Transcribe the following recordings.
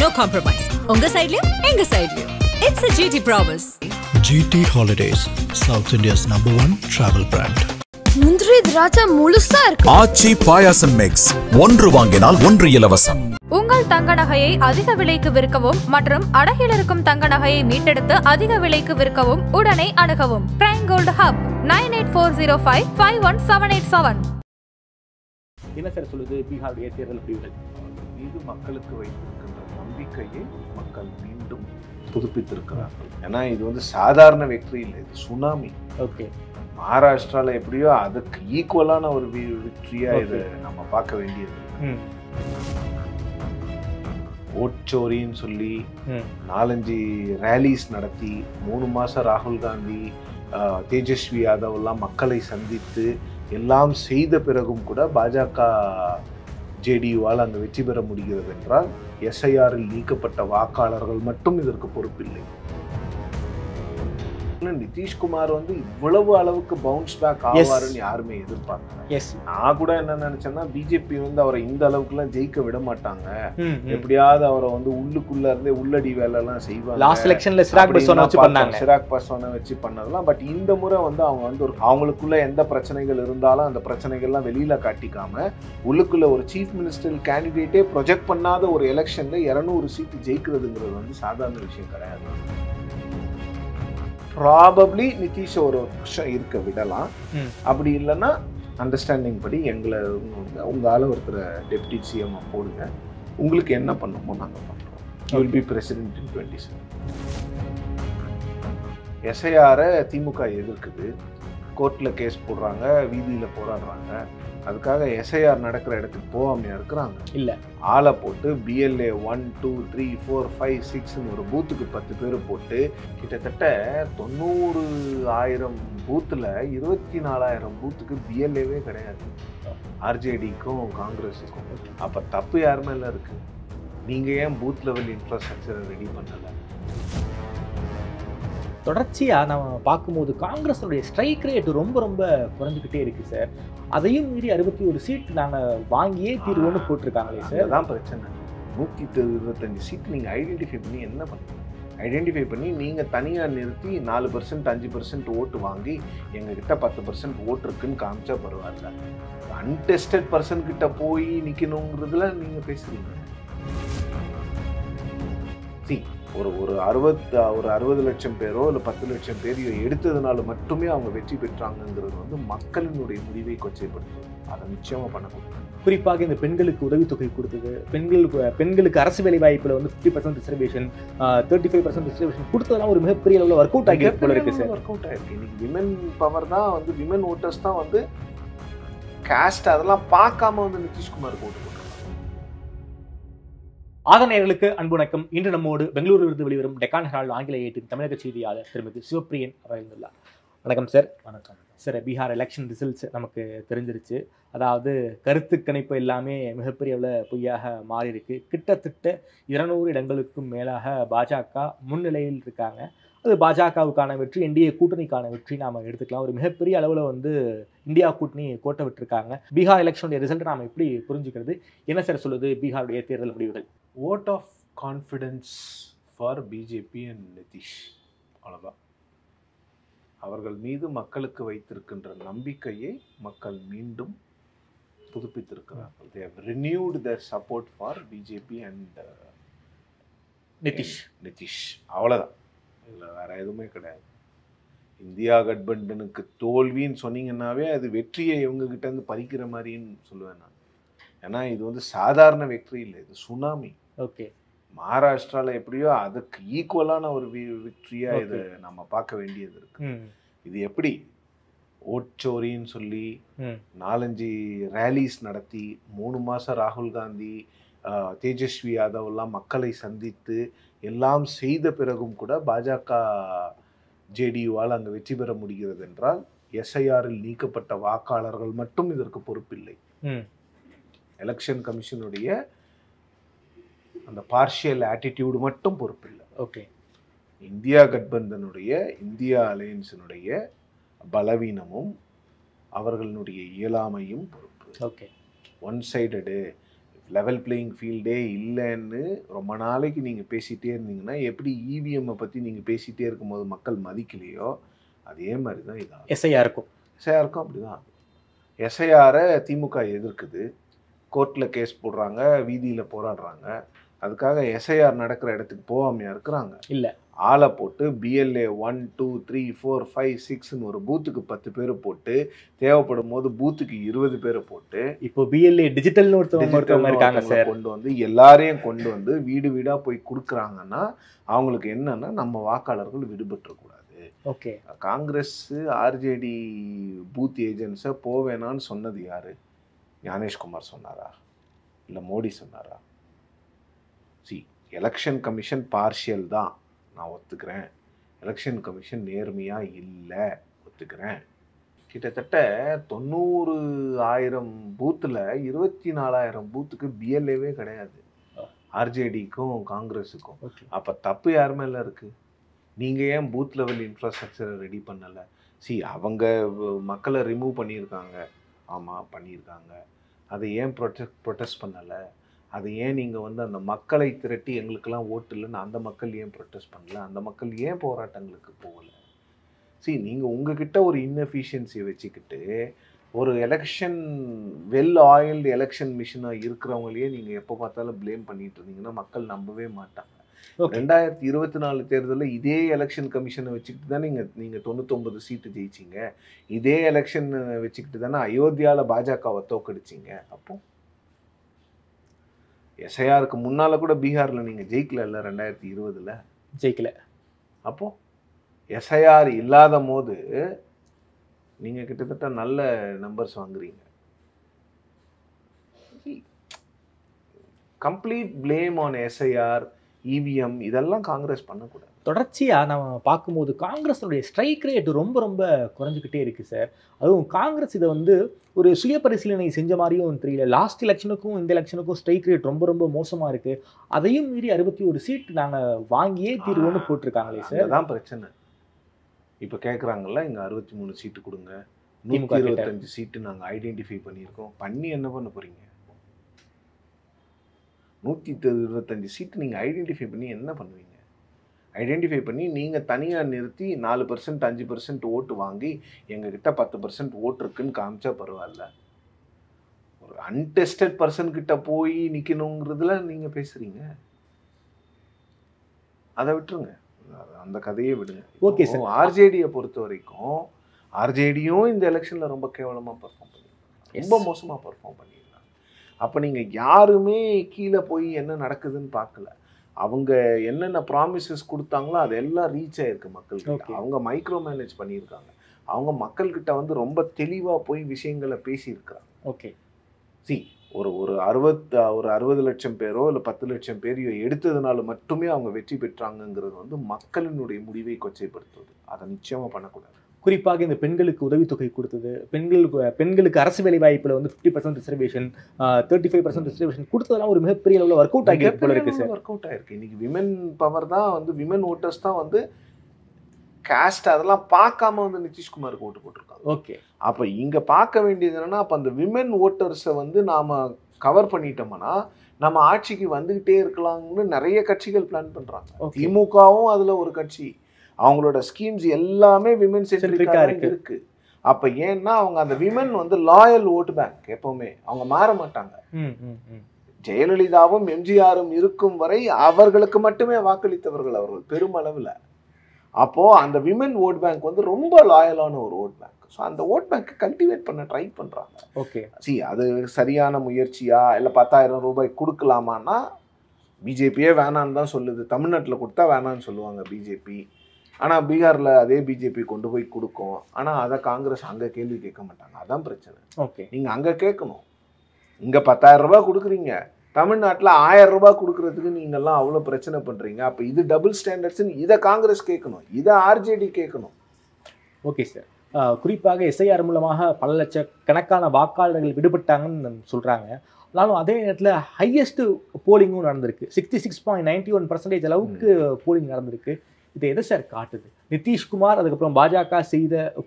no compromise. உங்க சைடுலயும் எங்க சைடுலயும். It's a GT promise. GT Holidays, South India's #1 travel brand. முந்திரி திராட்சை முழுசா இருக்கு. ஆச்சி பாயாசம் மிக்ஸ். ஒன்று வாங்கினால் ஒன்று இலவசம். உங்கள் தங்க நகையை அதிக விலைக்கு விற்கவும் மற்றும் அடகில் இருக்கும் தங்க நகையை மீட்டெடுத்து அதிக விலைக்கு விற்கவும் உடனே அணுகவும். Prime gold hub 9840551787. என்ன சார் சொல்லுது பீகாருடைய தேர்தல் முடிவுகள்? மீது மக்களுக்கு வைத்திருக்கின்ற நம்பிக்கையை மக்கள் மீண்டும் புதுப்பித்திருக்கிறார்கள். ஏன்னா இது வந்து சாதாரண வெற்றி இல்லை, இது சுனாமி. ஓகே, மகாராஷ்டிரால எப்படியோ அதுக்கு ஈக்குவலான ஒரு வெற்றியா இது நம்ம பார்க்க வேண்டியது. ஓட்சோரின்னு சொல்லி 4-5 ரேலிஸ் நடத்தி 3 மாசம் ராகுல் காந்தி தேஜஸ்வி யாதவ் எல்லாம் மக்களை சந்தித்து எல்லாம் செய்த பிறகும் கூட பாஜக ஜேடியுவால் அங்கு வெற்றி பெற முடிகிறது என்றால் எஸ்ஐஆரில் நீக்கப்பட்ட வாக்காளர்கள் மட்டும் இதற்கு பொறுப்பில்லை. நிதிஷ்குமார் வந்து இவ்வளவு அளவுக்கு பவுன்ஸ் பேக் ஆவாருன்னு யாருமே எதிர்பார்க்கல. நான் கூட என்ன நினைச்சேன்னா பிஜேபி வந்து அவரை இந்த அளவுக்கு எல்லாம் ஜெயிக்க விட மாட்டாங்க, எப்படியாவது அவரை வந்து உள்ளுக்குள்ள இருந்தே உள்ளடி வேலை எல்லாம் செய்வாங்க. லாஸ்ட் எலெக்ஷன்ல சிராக் பாஸ்வானை வச்சு பண்ணதெல்லாம். பட் இந்த முறை வந்து அவங்க வந்து அவங்களுக்குள்ள எந்த பிரச்சனைகள் இருந்தாலும் அந்த பிரச்சனைகள்லாம் வெளியில காட்டிக்காம உள்ளுக்குள்ள ஒரு சீஃப் மினிஸ்டர் கேண்டிடேட்டே ப்ரொஜெக்ட் பண்ணாத ஒரு எலெக்ஷன்ல 200 சீட்டு ஜெயிக்கிறதுங்கிறது வந்து சாதாரண விஷயம் கிடையாது. ப்ராபப்ளி நிதிஷ் ஒரு வருஷம் இருக்க விடலாம். அப்படி இல்லைன்னா அண்டர்ஸ்டாண்டிங் படி எங்களை உங்களால் ஒருத்தர் டெப்டி சிஎம் போடுங்க, உங்களுக்கு என்ன பண்ணுமோ நாங்கள் பண்ணுறோம். யூ வில் பி பிரசிடென்ட் இன் 27. எஸ்ஐஆரை திமுக எதிர்க்குது, கோர்ட்டில் கேஸ் போடுறாங்க, வீதியில் போராடுறாங்க. அதுக்காக எஸ்ஐஆர் நடக்கிற இடத்துக்கு போகாமையா இருக்கிறாங்க? இல்லை, ஆளை போட்டு பிஎல்ஏ 1, 2, 3, 4, 5, 6ன்னு ஒரு பூத்துக்கு 10 பேர் போட்டு கிட்டத்தட்ட 90,000 பூத்தில் 24,000 பூத்துக்கு பிஎல்ஏவே கிடையாது ஆர்ஜேடிக்கும் காங்கிரஸுக்கும். அப்போ தப்பு யார் மேலே இருக்கு? நீங்கள் ஏன் பூத் லெவல் இன்ஃப்ராஸ்ட்ரக்சரை ரெடி பண்ணலை? தொடர்ச்சியாக நம்ம பார்க்கும்போது காங்கிரஸுடைய ஸ்ட்ரைக் ரேட் ரொம்ப ரொம்ப குறைஞ்சிக்கிட்டே இருக்குது சார். அதையும் மீறி 61 சீட் நாங்கள் வாங்கியே தீர்வுன்னு போட்டிருக்காங்களே சார். அதுதான் பிரச்சனை. 125 சீட் நீங்கள் ஐடென்டிஃபை பண்ணி என்ன பண்ணுங்க? ஐடென்டிஃபை பண்ணி நீங்கள் தனியாக நிறுத்தி 4%, 5% ஓட்டு வாங்கி எங்ககிட்ட 10% ஓட்டு இருக்குன்னு காமிச்சா பரவாயில்ல. அன்டெஸ்டட் பர்சன் கிட்ட போய் நிற்கணுங்கிறதுல நீங்கள் பேசுறீங்க. ஒரு 60 லட்சம் பேரோ இல்லை 10 லட்சம் பேரையோ எடுத்ததுனால மட்டுமே அவங்க வெற்றி பெற்றாங்கிறது வந்து மக்களினுடைய முடிவை கொச்சைப்படுத்துது. அதை நிச்சயமாக பண்ணக்கூடாது. குறிப்பாக இந்த பெண்களுக்கு உதவித்தொகை கொடுத்தது, பெண்களுக்கு அரசு வேலை வாய்ப்பில் வந்து 50% ரிசர்வேஷன், 35% ரிசர்வேஷன் கொடுத்ததெல்லாம் ஒரு மிகப்பெரிய அளவில் ஒர்க் அவுட் ஆகி போல இருக்கு சார். ஒர்க் அவுட் ஆயிருக்கு. இன்னைக்கு விமன் பவர் தான் வந்து விமன் ஓட்டர்ஸ் தான் வந்து காஸ்ட் அதெல்லாம் பார்க்காம வந்து நிதிஷ்குமாருக்கு ஓட்டு போட்டாங்க. ஆதரணையர்களுக்கு அன்பு வணக்கம். இன்று நம்மோடு பெங்களூரிலிருந்து வெளிவரும் டெக்கான் ஹெரால்டு ஆங்கில ஏட்டின் தமிழக செய்தியாளர் திருமதி சிவப்பிரியன் அவர்களுள்ளார். வணக்கம் சார். வணக்கம் சார். பீகார் எலெக்ஷன் ரிசல்ட்ஸ் நமக்கு தெரிஞ்சிருச்சு. அதாவது கருத்து கணிப்பு எல்லாமே மிகப்பெரிய அளவில் பொய்யாக மாறி இருக்கு. கிட்டத்தட்ட 200 இடங்களுக்கும் மேலாக பாஜக முன்னிலையில் இருக்காங்க. அது பாஜகவுக்கான வெற்றி, என்டிஏ கூட்டணிக்கான வெற்றி நாம் எடுத்துக்கலாம். ஒரு மிகப்பெரிய அளவில் வந்து இந்தியா கூட்டணி கோட்டை விட்டுருக்காங்க. பீகார் எலெக்ஷனுடைய ரிசல்ட்டை நாம் எப்படி புரிஞ்சுக்கிறது? என்ன சார் சொல்லுது பீகாருடைய தேர்தல் முடிவுகள்? Vote of confidence for BJP and Nitish, அவ்வளோதான். அவர்கள் மீது மக்களுக்கு வைத்திருக்கின்ற நம்பிக்கையை மக்கள் மீண்டும் புதுப்பித்திருக்கிறார்கள். They have renewed their support for BJP and Nitish. அவ்வளோதான், இதில் வேற எதுவுமே கிடையாது. இந்தியா கட்பண்டனுக்கு தோல்வின்னு சொன்னீங்கன்னாவே அது வெற்றியை இவங்ககிட்ட இருந்து பறிக்கிற மாதிரின்னு சொல்லுவேன் நான். ஏன்னா இது வந்து சாதாரண வெற்றி இல்லை, இது சுனாமி. ஓகே, மகாராஷ்டிரால எப்படியோ அதுக்கு ஈக்குவலான ஒரு வெற்றியா இதை நம்ம பார்க்க வேண்டியது இருக்கு. இது எப்படி ஓட்சோரின்னு சொல்லி 4-5 ரேலிஸ் நடத்தி 3 மாசம் ராகுல் காந்தி தேஜஸ்வி யாதவ் எல்லாம் மக்களை சந்தித்து எல்லாம் செய்த பிறகும் கூட பாஜக ஜேடியுவால் அங்கு வெற்றி பெற முடிகிறது என்றால் எஸ்ஐஆரில் நீக்கப்பட்ட வாக்காளர்கள் மட்டும் இதற்கு பொறுப்பில்லை. எலெக்ஷன் கமிஷனுடைய அந்த பார்ஷியல் ஆட்டிடியூடு மட்டும் பொறுப்பில்லை. ஓகே, இந்தியா கட்பந்தனுடைய இந்தியா அலையன்ஸினுடைய பலவீனமும் அவர்களுடைய இயலாமையும் பொறுப்பு. Okay, one sided level playing ஃபீல்டே இல்லைன்னு ரொம்ப நாளைக்கு நீங்கள் பேசிகிட்டே இருந்தீங்கன்னா எப்படி இவிஎம்மை பற்றி நீங்கள் பேசிகிட்டே இருக்கும்போது மக்கள் மதிக்கலையோ அதே மாதிரி தான் இதாகும். எஸ்ஐஆருக்கும் எஸ்ஐஆருக்கும் அப்படி தான். எஸ்ஐஆரை திமுக எதிர்க்குது, கோர்ட்டில் கேஸ் போடுறாங்க, வீதியில் போராடுறாங்க. அதுக்காக எஸ்ஐஆர் நடக்கிற இடத்துக்கு போகாமையா இருக்கிறாங்க? இல்லை, ஆளை போட்டு பிஎல்ஏ 1 2 3 4 5 6ன்னு ஒரு பூத்துக்கு 10 பேர் போட்டு, தேவைப்படும் போது பூத்துக்கு 20 பேரை போட்டு, இப்போ பிஎல்ஏ டிஜிட்டல்னு ஒருத்தவங்க இருக்காங்க சார், கொண்டு வந்து எல்லாரையும் கொண்டு வந்து வீடு வீடாக போய் கொடுக்குறாங்கன்னா அவங்களுக்கு என்னன்னா நம்ம வாக்காளர்கள் விடுபட்டுறக்கூடாது. ஓகே, காங்கிரஸ் ஆர்ஜேடி பூத் ஏஜென்ட்ஸை போவேணான்னு சொன்னது யாரு? ஞானேஷ்குமார் சொன்னாரா இல்லை மோடி சொன்னாரா? எலெக்ஷன் கமிஷன் பார்ஷியல் தான், நான் ஒத்துக்கிறேன். எலெக்ஷன் கமிஷன் நேர்மையாக இல்லை, ஒத்துக்கிறேன். கிட்டத்தட்ட 90,000 பூத்தில் 24,000 பூத்துக்கு பிஎல்ஏவே கிடையாது ஆர்ஜேடிக்கும் காங்கிரஸுக்கும். அப்போ தப்பு யார் மேலே இருக்குது? நீங்கள் ஏன் பூத் லெவல் இன்ஃப்ராஸ்ட்ரக்சரை ரெடி பண்ணலை? அவங்க மக்களை ரிமூவ் பண்ணியிருக்காங்க, ஆமாம் பண்ணியிருக்காங்க. அதை ஏன் ப்ரொட்டஸ்ட் பண்ணலை? அதை ஏன் நீங்கள் வந்து அந்த மக்களை திரட்டி எங்களுக்கெல்லாம் ஓட்டு இல்லைன்னு அந்த மக்கள் ஏன் ப்ரொட்டஸ்ட் பண்ணல? அந்த மக்கள் ஏன் போராட்டங்களுக்கு போகலை? நீங்கள் உங்ககிட்ட ஒரு இன்எஃபிஷியன்சியை வச்சுக்கிட்டு ஒரு எலெக்ஷன் வெல் ஆயில்டு எலெக்ஷன் மிஷினாக இருக்கிறவங்களையே நீங்கள் எப்போ பார்த்தாலும் ப்ளேம் பண்ணிட்டு இருந்தீங்கன்னா மக்கள் நம்பவே மாட்டாங்க. 2024 தேர்தலில் இதே எலெக்ஷன் கமிஷனை வச்சுக்கிட்டு தானே நீங்கள் 99 சீட்டு ஜெயிச்சிங்க. இதே எலெக்ஷன் வச்சுக்கிட்டு தானே அயோத்தியாவில் பாஜகவை தோக்கடிச்சிங்க. அப்போ எஸ்ஐஆருக்கு முன்னால் கூட பீகாரில் நீங்கள் ஜெயிக்கல, 2020 ஜெயிக்கல. அப்போது எஸ்ஐஆர் இல்லாத போது நீங்கள் கிட்டத்தட்ட நல்ல நம்பர்ஸ் வாங்குறீங்க. Complete blame on SIR, EVM இதெல்லாம் காங்கிரஸ் பண்ணக்கூடாது. தொடர்ச்சியாக நம்ம பார்க்கும்போது காங்கிரஸுடைய ஸ்ட்ரைக் ரேட் ரொம்ப ரொம்ப குறைஞ்சிக்கிட்டே இருக்குது சார். அதுவும் காங்கிரஸ் இதை வந்து ஒரு சுய பரிசீலனை செஞ்ச மாதிரியும் தெரியல. லாஸ்ட் எலெக்ஷனுக்கும் இந்த எலெக்ஷனுக்கும் ஸ்ட்ரைக் ரேட் ரொம்ப ரொம்ப மோசமாக இருக்குது. அதையும் மீறி 61 சீட் நாங்கள் வாங்கியே தீர்வுன்னு போட்டிருக்காங்களே சார். அதுதான் பிரச்சனை. இப்போ கேட்குறாங்கல்ல, இங்கே 63 சீட்டு கொடுங்க, 125 சீட்டு நாங்கள் ஐடென்டிஃபை பண்ணியிருக்கோம். பண்ணி என்ன பண்ண போகிறீங்க? 125 சீட்டு நீங்கள் ஐடென்டிஃபை பண்ணி என்ன பண்ணுவீங்க? ஐடென்டிஃபை பண்ணி நீங்கள் தனியாக நிறுத்தி 4% 5% ஓட்டு வாங்கி எங்ககிட்ட 10% ஓட்டு இருக்குன்னு காமிச்சா பரவாயில்ல. ஒரு அன்டெஸ்டட் பர்சன் கிட்ட போய் நிற்கணுங்கிறதுல நீங்கள் பேசுகிறீங்க. அதை விட்டுருங்க, அந்த கதையே விடுங்க. Okay sir. ஆர்ஜேடியை பொறுத்த வரைக்கும் ஆர்ஜேடியும் இந்த எலெக்ஷனில் ரொம்ப கேவலமாக பர்ஃபார்ம் பண்ணியிருக்காங்க, ரொம்ப மோசமாக பர்ஃபார்ம் பண்ணியிருக்காங்க. அப்போ நீங்கள் யாருமே கீழே போய் என்ன நடக்குதுன்னு பார்க்கல. அவங்க என்னென்ன ப்ராமிசஸ் கொடுத்தாங்களோ அதெல்லாம் ரீச் ஆகிருக்கு மக்கள்கிட்ட. அவங்க மைக்ரோ மேனேஜ் பண்ணியிருக்காங்க. அவங்க மக்கள்கிட்ட வந்து ரொம்ப தெளிவாக போய் விஷயங்களை பேசியிருக்கிறாங்க. ஓகே, ஒரு 60 லட்சம் பேரோ இல்லை 10 லட்சம் பேரையோ எடுத்ததுனால மட்டுமே அவங்க வெற்றி பெற்றாங்கங்கிறது வந்து மக்களினுடைய முடிவை கொச்சைப்படுத்துவது. அதை நிச்சயமாக பண்ணக்கூடாது. குறிப்பாக இந்த பெண்களுக்கு உதவித்தொகை கொடுத்தது, பெண்களுக்கு அரசு வேலை வாய்ப்புல வந்து 50% ரிசர்வேஷன், 35% ரிசர்வேஷன் கொடுத்ததெல்லாம் ஒரு மிகப்பெரிய அளவில் ஒர்க் அவுட் ஆகிருக்கு போல இருக்கு சார். ஒர்க் அவுட் ஆயிருக்கு. இன்னைக்கு விமன் பவர் தான் வந்து, விமன் ஓட்டர்ஸ் தான் வந்து காஸ்ட் அதெல்லாம் பார்க்காம வந்து நிதிஷ்குமாருக்கு ஓட்டு போட்டிருக்காங்க. ஓகே, அப்போ இங்கே பார்க்க வேண்டியது என்னன்னா, அப்போ அந்த விமன் ஓட்டர்ஸை வந்து நாம் கவர் பண்ணிட்டோம்னா நம்ம ஆட்சிக்கு வந்துக்கிட்டே இருக்கலாம்னு நிறைய கட்சிகள் பிளான் பண்ணுறாங்க. திமுகவும் அதில் ஒரு கட்சி. அவங்களோட ஸ்கீம்ஸ் எல்லாமே விமன் சென்ட்ரிக்காக இருக்கு. அப்போ ஏன்னா அவங்க அந்த விமன் வந்து லாயல் ஓட்டு பேங்க், எப்பவுமே அவங்க மாற மாட்டாங்க. ஜெயலலிதாவும் எம்ஜிஆரும் இருக்கும் வரை அவர்களுக்கு மட்டுமே வாக்களித்தவர்கள் அவர்கள் பெருமளவில். அப்போது அந்த விமன் ஓட் பேங்க் வந்து ரொம்ப லாயலான ஒரு ஓட் பேங்க். ஸோ அந்த ஓட் பேங்க்கை கல்டிவேட் பண்ண ட்ரை பண்ணுறாங்க. ஓகே, அது சரியான முயற்சியா இல்லை 10,000 ரூபாய் கொடுக்கலாமான்னா பிஜேபியே வேணான்னு தான் சொல்லுது. தமிழ்நாட்டில் கொடுத்தா வேணான்னு சொல்லுவாங்க பிஜேபி. ஆனால் பீகாரில் அதே பிஜேபி கொண்டு போய் கொடுக்கும். ஆனால் அதை காங்கிரஸ் அங்கே கேள்வி கேட்க மாட்டாங்க. அதான் பிரச்சனை. ஓகே, நீங்கள் அங்கே கேட்கணும். இங்கே 10,000 ரூபாய் கொடுக்குறீங்க, தமிழ்நாட்டில் 1000 ரூபாய் கொடுக்கறதுக்கு நீங்கள்லாம் அவ்வளோ பிரச்சனை பண்ணுறீங்க. அப்போ இது டபுள் ஸ்டாண்டர்ட்ஸ்ன்னு இதை காங்கிரஸ் கேட்கணும், இதை ஆர்ஜேடி கேட்கணும். Okay sir. குறிப்பாக எஸ்ஐஆர் மூலமாக பல லட்சக்கணக்கான வாக்காளர்கள் விடுபட்டாங்கன்னு சொல்கிறாங்க. ஆனாலும் அதே நேரத்தில் ஹையஸ்ட் போலிங்கும் நடந்திருக்கு. 66.91% அளவுக்கு போலிங் நடந்திருக்கு. இது எதை சார் காட்டுது? நிதிஷ்குமார் அதுக்கப்புறம் பாஜக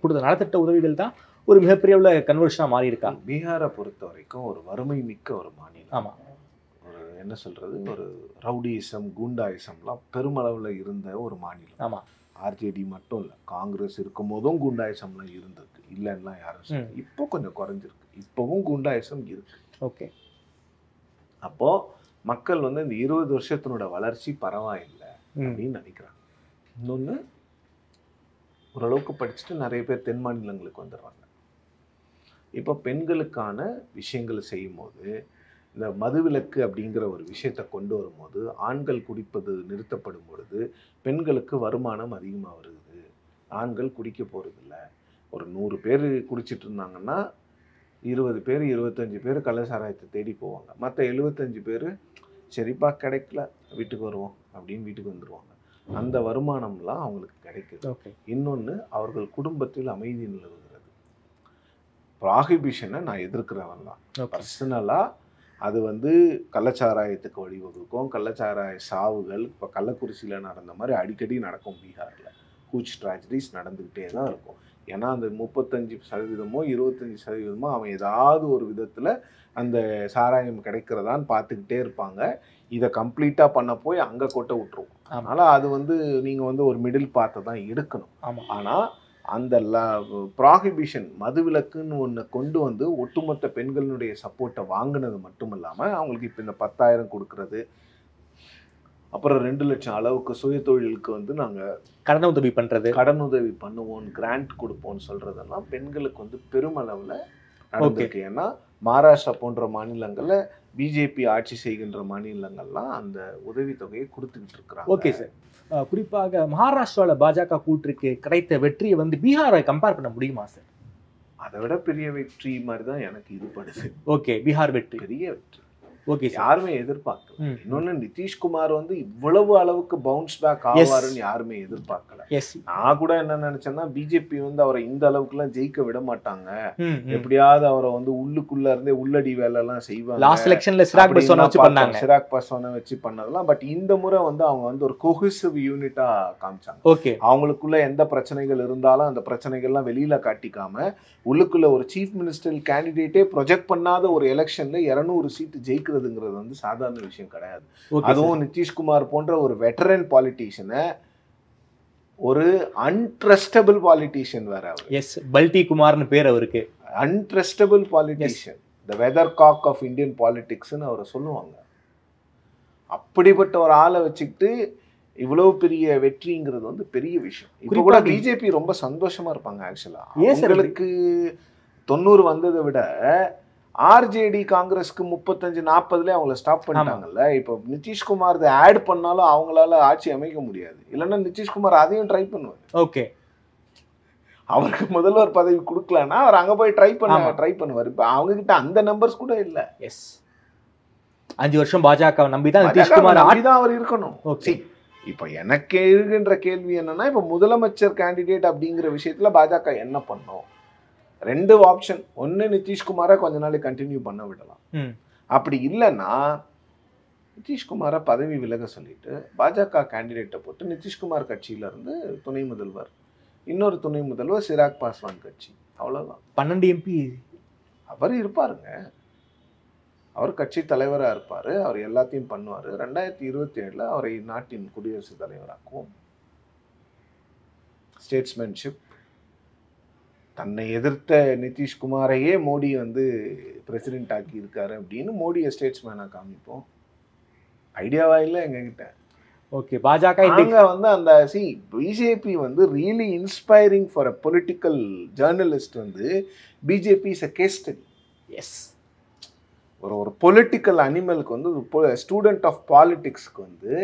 கொடுத்த நலத்திட்ட உதவிகள் தான் ஒரு மிகப்பெரிய கன்வர்ஷனாக மாறி இருக்கா? பீகாரை பொறுத்த வரைக்கும் ஒரு வறுமை மிக்க ஒரு மாநிலம். ஆமாம். என்ன சொல்கிறது, ஒரு ரவுடியிசம் குண்டாயிசம்லாம் பெருமளவில் இருந்த ஒரு மாநிலம். ஆமாம். ஆர்ஜேடி மட்டும் இல்லை, காங்கிரஸ் இருக்கும் போதும் குண்டாயிசம்லாம் இருந்திருக்கு, இல்லைன்னா யாரும் சொல்ல. இப்போ கொஞ்சம் குறைஞ்சிருக்கு, இப்போவும் குண்டாயிசம் இருக்கு. ஓகே. அப்போது மக்கள் வந்து இந்த 20 வருஷத்தினோட வளர்ச்சி பரவாயில்லை அப்படின்னு நினைக்கிறாங்க. இன்னொன்று, ஓரளவுக்கு படிச்சுட்டு நிறைய பேர் தென் மாநிலங்களுக்கு வந்துடுறாங்க. இப்போ பெண்களுக்கான விஷயங்கள் செய்யும் போது, இந்த மதுவிலக்கு அப்படிங்கிற ஒரு விஷயத்தை கொண்டு வரும்போது, ஆண்கள் குடிப்பது நிறுத்தப்படும் பொழுது பெண்களுக்கு வருமானம் அதிகமாக வருது. ஆண்கள் குடிக்க போகிறதில்ல. ஒரு 100 பேர் குடிச்சிட்டு இருந்தாங்கன்னா 20 பேர் 25 பேர் கள்ளச்சாராயத்தை தேடி போவாங்க. மற்ற 75 பேர் சரிப்பா கிடைக்கல வீட்டுக்கு வருவோம் அப்படின்னு வீட்டுக்கு வந்துடுவாங்க. அந்த வருமானம்லாம் அவங்களுக்கு கிடைக்குது. இன்னொன்று, அவர்கள் குடும்பத்தில் அமைதி நிலவுகிறது. ப்ராஹிபிஷனை நான் எதிர்க்கிறவன் தான் பர்சனலாக. அது வந்து கள்ளச்சாராயத்துக்கு வழிவகுக்கும். கள்ளச்சாராய சாவுகள் இப்போ கள்ளக்குறிச்சியில் நடந்த மாதிரி அடிக்கடி நடக்கும். பீகாரில் ஹூஜ் ட்ராஜடிஸ் நடந்துக்கிட்டே தான் இருக்கும். ஏன்னா அந்த 35%மோ 25%மோ அவன் ஏதாவது ஒரு விதத்தில் அந்த சாராயம் கிடைக்கிறதான்னு பார்த்துக்கிட்டே இருப்பாங்க. இதை கம்ப்ளீட்டாக பண்ண போய் அங்கே கொட்டை விட்டுருவோம். அதனால் அது வந்து நீங்கள் வந்து ஒரு மிடில் பாத்தை தான் எடுக்கணும். ஆனால் அந்த ப்ராஹிபிஷன் மதுவிலக்குன்னு ஒன்று கொண்டு வந்து ஒட்டுமொத்த பெண்களுடைய சப்போர்ட்டை வாங்கினது மட்டும் இல்லாமல் அவங்களுக்கு இப்போ இந்த 10,000 கொடுக்கறது, அப்புறம் 2 லட்சம் அளவுக்கு சுய தொழிலுக்கு வந்து நாங்கள் கடனுதவி பண்ணுவோம், கிராண்ட் கொடுப்போம்னு சொல்கிறதெல்லாம் பெண்களுக்கு வந்து பெருமளவில் நடந்திருக்கு. ஏன்னா மகாராஷ்டிரா போன்ற மாநிலங்களில் பிஜேபி ஆட்சி செய்கின்ற மாநிலங்கள்லாம் அந்த உதவித்தொகையை கொடுத்துக்கிட்டு இருக்கிறாங்க. Okay sir. குறிப்பாக மகாராஷ்டிராவில் பாஜக கூற்றுக்கு கிடைத்த வெற்றியை வந்து பீகாரை கம்பேர் பண்ண முடியுமா சார்? அதை விட பெரிய வெற்றி மாதிரி தான் எனக்கு இது படுது. ஓகே, பீகார் வெற்றி பெரிய வெற்றி. ஓகே, யாருமே எதிர்பார்க்கல. இன்னொன்னு, நிதிஷ்குமார் வந்து இவ்வளவு அளவுக்கு பவுன்ஸ் பேக் ஆவாருன்னு யாருமே எதிர்பார்க்கல. நான் கூட என்ன நினைச்சேன்னா, பிஜேபி வந்து அவரை இந்த அளவுக்கு எல்லாம் ஜெயிக்க விட மாட்டாங்க, எப்படியாவது அவரை வந்து உள்ளுக்குள்ள இருந்தே உள்ளடி வேலை எல்லாம் செய்வாங்க. லாஸ்ட் எலெக்ஷன்ல சிராக் பஸ்வானை வச்சு பண்ணதெல்லாம். பட் இந்த முறை வந்து அவங்க வந்து ஒரு கோஹெசிவ் யூனிட்டா காமிச்சாங்க. ஓகே, அவங்களுக்குள்ள எந்த பிரச்சனைகள் இருந்தாலும் அந்த பிரச்சனைகள்லாம் வெளியில காட்டிக்காம உள்ளுக்குள்ள ஒரு சீஃப் மினிஸ்டர் கேண்டிடேட்டே ப்ரொஜெக்ட் பண்ணாத ஒரு எலெக்ஷன்ல 200 சீட்டு ஜெயிக்கிறதுங்கிறது வந்து சாதாரண விஷயம் கிடையாது. அதுவும் நிதிஷ்குமார் போன்ற ஒரு வெட்டரன் பாலிட்டிஷியனை, ஒரு அன்ட்ரஸ்டபிள் பாலிட்டிஷியன் வேற அவர். எஸ், பல்டி குமார்னு பேர் அவருக்கு. Understandable politician, the weather cock of Indian பாலிடிக்ஸ்னு அவரை சொல்லுவாங்க. அப்படிப்பட்ட ஒரு ஆளை வச்சுக்கிட்டு இவ்வளவு பெரிய வெற்றிங்கிறது வந்து பெரிய விஷயம். இப்போ கூட பிஜேபி ரொம்ப சந்தோஷமா இருப்பாங்க. ஆக்சுவலா அவங்களுக்கு 90 வந்ததை விட ஆர்ஜேடி காங்கிரஸ்க்கு 35-40 அவங்கள ஸ்டாப் பண்ணிட்டாங்கல்ல. இப்போ நிதிஷ்குமார் இதை ஆட் பண்ணாலும் அவங்களால ஆட்சி அமைக்க முடியாது. இல்லைன்னா நிதிஷ்குமார் அதையும் ட்ரை பண்ணுவார். ஓகே, அவருக்கு முதல்வர் பதவி கொடுக்கலன்னா அவர் அங்கே போய் ட்ரை பண்ணுவார். இப்போ அவங்க கிட்ட அந்த நம்பர்ஸ் கூட இல்லை. எஸ், 5 வருஷம் பாஜக நம்பிதான் நிதிஷ்குமார் அவர் இருக்கணும். ஓகே, இப்போ எனக்கு இருக்கின்ற கேள்வி என்னன்னா, இப்போ முதலமைச்சர் கேண்டிடேட் அப்படிங்கிற விஷயத்துல பாஜக என்ன பண்ணும்? 2 ஆப்ஷன். ஒன்று, நிதிஷ்குமாரை கொஞ்ச நாளைக்கு கண்டினியூ பண்ண விடலாம். அப்படி இல்லைன்னா நிதிஷ்குமாரை பதவி விலக சொல்லிட்டு பாஜக கேண்டிடேட்டை போட்டு நிதிஷ்குமார் கட்சியில இருந்து துணை முதல்வர், இன்னொரு துணை முதல்வர் சிராக் பாஸ்வான் கட்சி, அவ்வளோதான். 12 MP அவர் இருப்பாருங்க. அவர் கட்சி தலைவராக இருப்பார். அவர் எல்லாத்தையும் பண்ணுவார். 2027 அவரை நாட்டின் குடியரசுத் தலைவராக்குவோம். ஸ்டேட்ஸ்மேன்ஷிப். தன்னை எதிர்த்த நிதிஷ்குமாரையே மோடி வந்து பிரசிடென்ட் ஆக்கி இருக்காரு அப்படின்னு மோடியை ஸ்டேட்ஸ்மேனாக காமிப்போம். ஐடியாவா இல்லை எங்ககிட்ட. ஓகே, பாஜக வந்து அந்த பிஜேபி வந்து really inspiring for a political journalist வந்து BJP is a case study. Yes, ஒரு பொலிட்டிக்கல் அனிமலுக்கு வந்து ஸ்டூடெண்ட் ஆஃப் பாலிடிக்ஸ்க்கு வந்து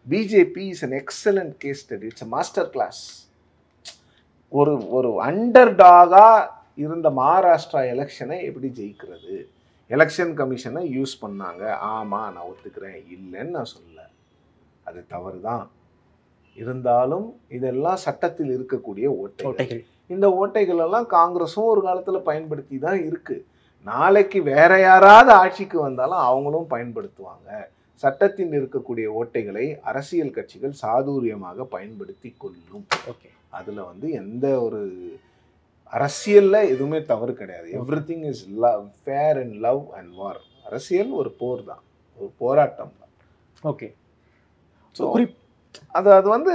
BJP is an excellent case study. It's a master class. ஒரு அண்டர் டாகா இருந்த மகாராஷ்டிரா எலெக்ஷனை எப்படி ஜெயிக்கிறது, எலெக்ஷன் கமிஷனை யூஸ் பண்ணாங்க. ஆமாம், நான் ஒத்துக்கிறேன், இல்லைன்னு நான் சொல்ல, அது தவறு தான். இருந்தாலும் இதெல்லாம் சட்டத்தில் இருக்கக்கூடிய ஓட்டைகள். இந்த ஓட்டைகள் எல்லாம் காங்கிரஸும் ஒரு காலத்தில் பயன்படுத்தி தான் இருக்கு. நாளைக்கு வேற யாராவது ஆட்சிக்கு வந்தாலும் அவங்களும் பயன்படுத்துவாங்க. சட்டத்தில் இருக்கக்கூடிய ஓட்டைகளை அரசியல் கட்சிகள் சாதுரியமாக பயன்படுத்தி கொள்ளும். ஓகே, அதில் வந்து எந்த ஒரு அரசியலில் எதுவுமே தவறு கிடையாது. Everything is love, fair and love and war. அரசியல் ஒரு போர் தான், ஒரு போராட்டம் தான். ஓகே. ஸோ அது வந்து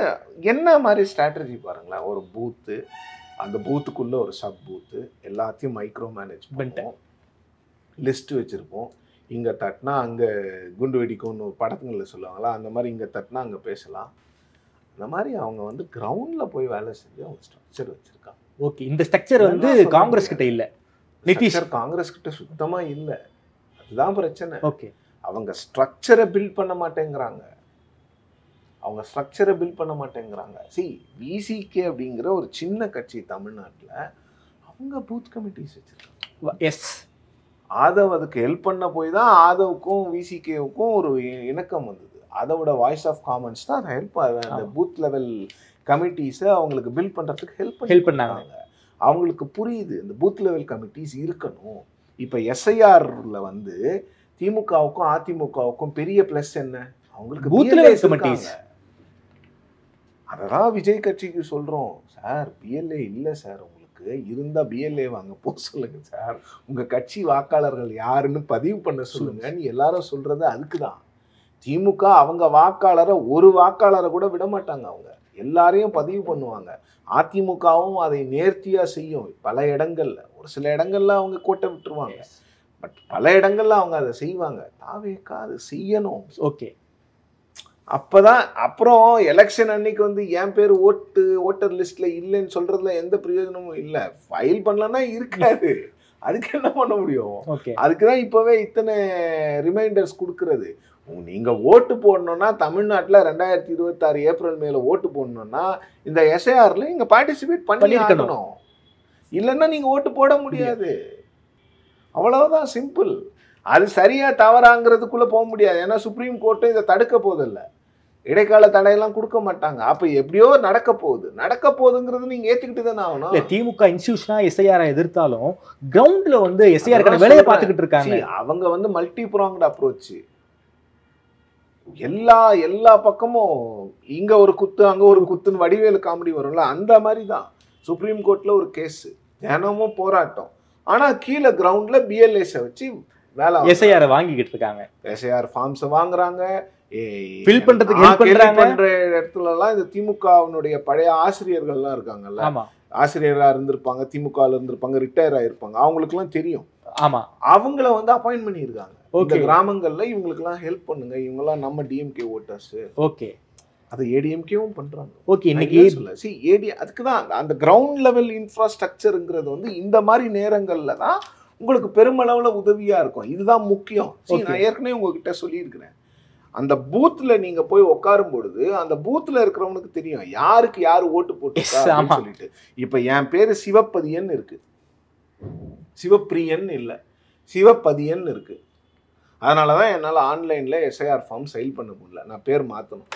என்ன மாதிரி ஸ்ட்ராட்டஜி பாருங்களேன். ஒரு பூத்து, அந்த பூத்துக்குள்ள ஒரு சப் பூத்து, எல்லாத்தையும் மைக்ரோ மேனேஜ் பண்ணுவோம், லிஸ்ட் வச்சிருப்போம். இங்கே தட்டினா அங்கே குண்டு வெடிக்கும்னு படத்துங்களில் சொல்லுவாங்களா, அந்த மாதிரி இங்கே தட்டினா அங்கே பேசலாம். அந்த மாதிரி அவங்க வந்து கிரவுண்டில் போய் வேலை செஞ்சு அவங்க ஸ்ட்ரக்சர் வச்சுருக்காங்க. ஓகே. இந்த ஸ்ட்ரக்சர் வந்து காங்கிரஸ் கிட்ட இல்லை, நிதிஷ் காங்கிரஸ் கிட்ட சுத்தமாக இல்லை. அதுதான் பிரச்சனை. ஓகே. அவங்க ஸ்ட்ரக்சரை பில்ட் பண்ண மாட்டேங்கிறாங்க. சி விசிகே அப்படிங்கிற ஒரு சின்ன கட்சி தமிழ்நாட்டில் அவங்க பூத் கமிட்டிஸ் வச்சுருக்காங்க. எஸ், ஆதவ் அதுக்கு ஹெல்ப் பண்ண போய் தான் ஆதவுக்கும் விசிகேவுக்கும் ஒரு இணக்கம் வந்தது. அதோட வாய்ஸ் ஆஃப் காமன்ஸ் தான் அதை ஹெல்ப், அந்த பூத் லெவல் கமிட்டிஸை அவங்களுக்கு பில்ட் பண்ணுறதுக்கு ஹெல்ப் பண்ணாங்க. அவங்களுக்கு புரியுது இந்த பூத் லெவல் கமிட்டிஸ் இருக்கணும். இப்போ எஸ்ஐஆரில் வந்து திமுகவுக்கும் அதிமுகவுக்கும் பெரிய ப்ளஸ் என்ன, அவங்களுக்கு பூத் லெவல் கமிட்டிஸ். அததான் விஜய் கட்சிக்கு சொல்கிறோம், சார் பிஎல்ஏ இல்லை சார், உங்களுக்கு இருந்தால் பிஎல்ஏ வாங்க போக சொல்லுங்க சார், உங்கள் கட்சி வாக்காளர்கள் யாருன்னு பதிவு பண்ண சொல்லுங்கன்னு எல்லாரும் சொல்கிறது அதுக்கு தான். திமுக அவங்க வாக்காளரை ஒரு வாக்காளரை கூட விட மாட்டாங்க, அவங்க எல்லாரையும் பதிவு பண்ணுவாங்க. அதிமுகவும் அதை நேர்த்தியாக செய்யும். பல இடங்கள்ல, ஒரு சில இடங்கள்ல அவங்க கோட்டை விட்டுருவாங்க, பட் பல இடங்கள்ல அவங்க அதை செய்வாங்க. தாவேக்கா அது செய்யணும். ஓகே. அப்பதான் அப்புறம் எலெக்ஷன் அன்னைக்கு வந்து என் பேர் ஓட்டர் லிஸ்ட்ல இல்லைன்னு சொல்றதுல எந்த பிரயோஜனமும் இல்லை. ஃபைல் பண்ணலன்னா இருக்காது, அதுக்கு என்ன பண்ண முடியும்? அதுக்குதான் இப்பவே இத்தனை ரிமைண்டர்ஸ் கொடுக்கறது. நீங்க ஓட்டு போடணும்னா தமிழ்நாட்டில் 2026 ஏப்ரல் மேல ஓட்டு போடணும்னா இந்த எஸ்ஐஆர்ல நீங்க பார்ட்டிசிபேட் பண்ணிருக்கணும். இல்லைன்னா நீங்க ஓட்டு போட முடியாது. அவ்வளவுதான், சிம்பிள். அது சரியா தவறாங்கிறதுக்குள்ள போக முடியாது. ஏன்னா சுப்ரீம் கோர்ட்டு இதை தடுக்க போதில்ல, இடைக்கால தடையெல்லாம் கொடுக்க மாட்டாங்க. அப்ப எப்படியோ நடக்க போகுதுங்கிறது நீங்க ஏத்துக்கிட்டு தானே ஆகணும். திமுக இன்ஸ்டிடியூஷனா எஸ்ஐஆர் எதிர்த்தாலும் கிரவுண்ட்ல வந்து எஸ்ஐஆர் வேலையை பார்த்துக்கிட்டு இருக்காங்க. அவங்க வந்து மல்டி ப்ராங்ட் அப்ரோச். எல்லா பக்கமும் இங்க ஒரு குத்து அங்க ஒரு குத்துன்னு வடிவேலு காமெடி வரும்ல, அந்த மாதிரி தான். சுப்ரீம் கோர்ட்ல ஒரு கேஸ், தினமும் போராட்டம். ஆனா கீழே கிரவுண்ட்ல பிஎல்ஏஸை வச்சு வேலை எஸ்ஐஆர் வாங்கிக்கிட்டு இருக்காங்க. எஸ்ஐஆர் ஃபார்ம்ஸ் வாங்குறாங்க, ஃபில் பண்றதுக்கு ஹெல்ப் பண்ற இடத்துல எல்லாம் இந்த திமுகவினுடைய பழைய ஆசிரியர்கள்லாம் இருக்காங்கல்ல, ஆசிரியரா இருந்திருப்பாங்க, திமுகல இருந்திருப்பாங்க, ரிட்டையர் ஆயிருப்பாங்க, அவங்களுக்கு எல்லாம் தெரியும். ஆமா, அவங்கள வந்து அப்பாயின்ட் பண்ணியிருக்காங்க. இந்த கிராமங்கள்ல இவங்களுக்கு எல்லாம் ஹெல்ப் பண்ணுங்க, இவங்க எல்லாம் நம்ம டிஎம்கே ஓட்டர்ஸ். ஓகே, அது ஏடிஎம்கேவும் பண்றாங்க. ஓகே, இன்னைக்கு அதுக்குதான் அந்த கிரவுண்ட் லெவல் இன்ஃப்ராஸ்ட்ரக்சருங்கிறது வந்து இந்த மாதிரி நேரங்கள்ல தான் உங்களுக்கு பெருமளவுல உதவியா இருக்கும். இதுதான் முக்கியம். நான் ஏற்கனவே உங்ககிட்ட சொல்லியிருக்கிறேன், அந்த பூத்ல நீங்க போய் உட்காரும் பொழுது அந்த பூத்ல இருக்கிறவனுக்கு தெரியும் யாருக்கு யாரு ஓட்டு போட்டு சொல்லிட்டு. இப்ப என் பேரு சிவப்பதியன் இருக்கு, சிவப்பிரியன் இல்ல, சிவப்பதியன் இருக்கு. அதனாலதான் என்னால ஆன்லைன்ல எஸ்ஐஆர் ஃபார்ம் செயல் பண்ண முடியல, நான் பேர் மாத்தணும்.